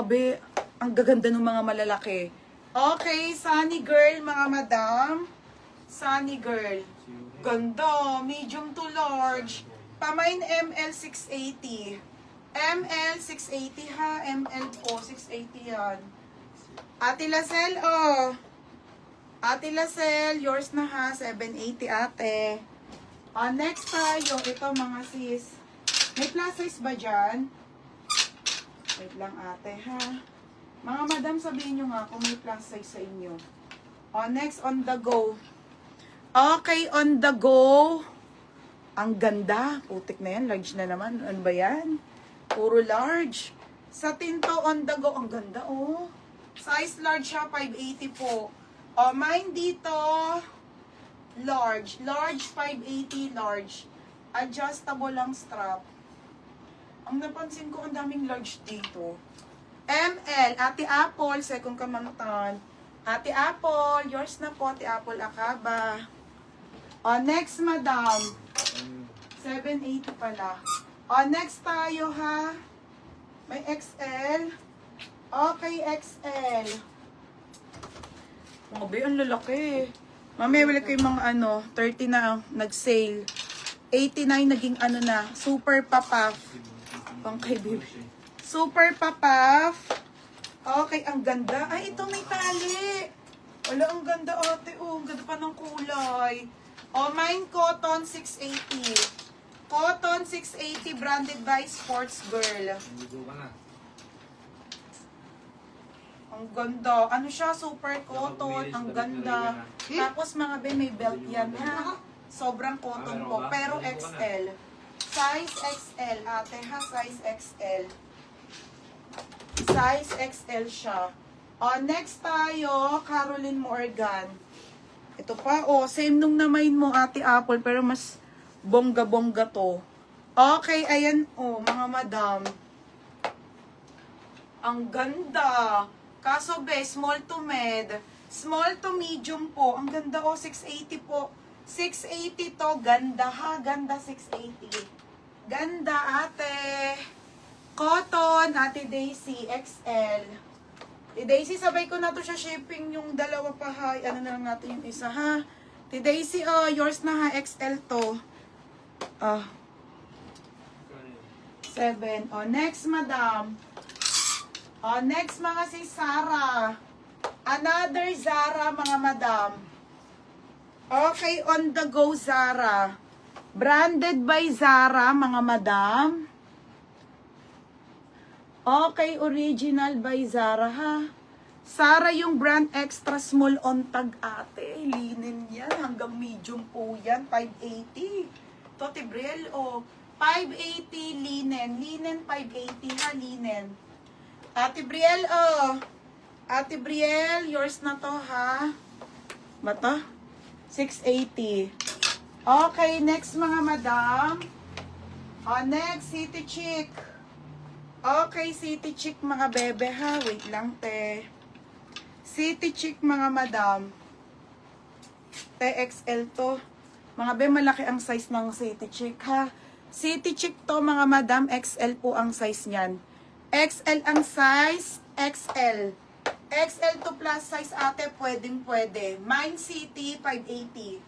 be, ang gaganda ng mga malalaki. Okay, Sunny Girl, mga madam. Sunny Girl. Ganda, medium to large. Pamain ML 680. ML 680 ha, ML po, 680 yan. Ate Lacel, oh. Ate Lacel, yours na ha, 780 ate. Next tayo, ito mga sis. May plus size ba dyan? Wait lang ate ha. Mga madam, sabihin nyo nga kung may plus size sa inyo. Next, on the go. Okay, on the go. Ang ganda. Putik na yan, large na naman. Ano ba yan? Puro large. Sa tinto, on the go. Ang ganda oh. Size large siya, 580 po. Mine dito, large. Large, 580, large. Adjustable lang strap. Ang napansin ko, ang daming large dito. ML, Ate Apple, second kamantan. Ate Apple, yours na po, Ate Apple Akaba. Next, madam. 780 pala. Next tayo, ha. May XL. Okay, XL. Mga be, ang lalaki. Mamaya wala kayo mga 30 na nag-sale. 89 naging na, super papaf. Pang kay baby. Super papaf. Okay, ang ganda. Ay, ito may tali. Wala, ang ganda ate. Oh, ang ganda pa ng kulay. Mine cotton 680. Cotton 680 branded by Sports Girl. Ang ganda. Ano siya? Super cotton. Ang ganda. Tapos mga be, may belt yan ha. Sobrang cotton po. Pero XL. Size XL ate ha. Size XL. Size XL siya. Next tayo, Caroline Morgan. Ito pa, same nung namain mo, Ate Apple, pero mas bongga-bongga to. Okay, ayan, mga madam. Ang ganda. Kaso be, small to med. Small to medium po. Ang ganda, 680 po. 680 to, ganda ha, ganda 680. Ganda, ate. Cotton, Ate Daisy, XL. Daisy, sabay ko na to siya shipping yung dalawa pa ha. Ano na lang natin yung isa ha. Daisy, yours na ha. XL to. 7. Next, madam. Next, mga si Zara. Another Zara, mga madam. Okay, on the go, Zara. Branded by Zara, mga madam. Okay, original by Zara ha. Zara yung brand extra small on tag ate. Linen yan. Hanggang medium po yan. 580. Tote Briel 580 linen. Linen 580 ha. Linen. Ate Briel Ate Briel, yours na to ha. Bata? 680. Okay, next mga madam. Next, City Chic. Okay, City Chic mga bebe ha. Wait lang te. City Chic mga madam. TXL to. Mga bebe, malaki ang size ng City Chic ha. City Chic to mga madam. XL po ang size niyan. XL ang size. XL. XL to plus size ate. Pwedeng pwede. Mine City 580.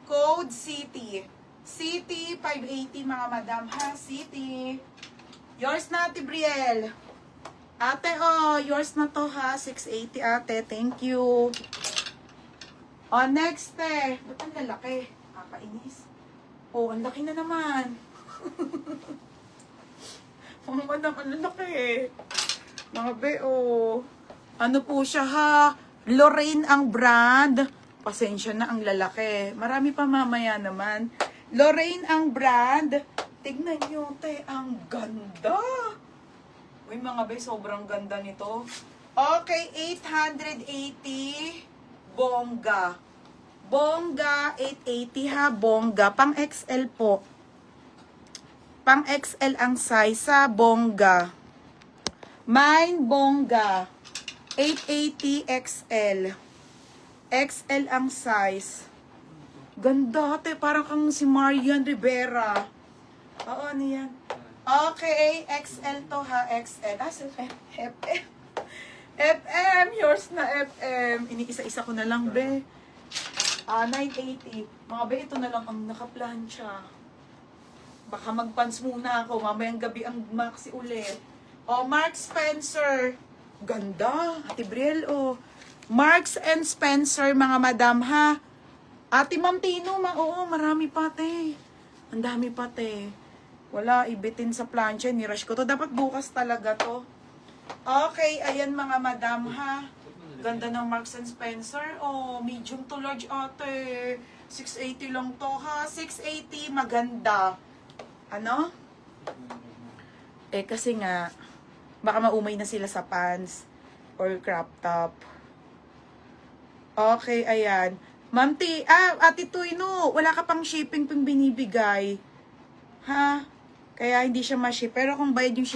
Code City. City 580 mga madam ha. City. Yours na, Ate Brielle. Ate, yours na to ha. 680 ate. Thank you. Next ba't ang lalaki? Kakainis. Ang laki na naman. Mga madam, ang lalaki. Mga be, ano po siya ha? Lorraine ang brand. Pasensya na ang lalaki. Marami pa mamaya naman. Lorraine ang brand. Tignan nyo, te, ang ganda. Uy, mga be, sobrang ganda nito. Okay, 880. Bongga. Bongga, 880 ha, bongga. Pang XL po. Pang XL ang size sa bongga. Mine, bongga. 880 XL. XL ang size. Ganda, te, parang kang si Marian Rivera. Oo, ano yan? Okay, XL to ha, XL. FF. FM, yours na FM. Iniisa-isa ko na lang, be. 980. Mga be, ito na lang ang nakaplansya. Baka magpants muna ako. Mamayang gabi ang maxi ulit. O, Mark Spencer. Ganda. Ate Briel, o. Marks and Spencer, mga madam, ha? Ate Ma'am Tino, oo, marami pa, te. Ang dami pa, te. Wala, ibitin sa plancha. Nirush ko to. Dapat bukas talaga to. Okay, ayan mga madam, ha? Ganda ng Marks and Spencer. Oh, medium to large, ate. 680 lang to, ha? 680, maganda. Ano? Eh, kasi nga, baka maumay na sila sa pants or crop top. Okay, ayan. Ma'am T, Ate Tuy, no, wala ka pang shipping pang binibigay. Ha? Kaya hindi siya ma-ship. Pero kung bayad yung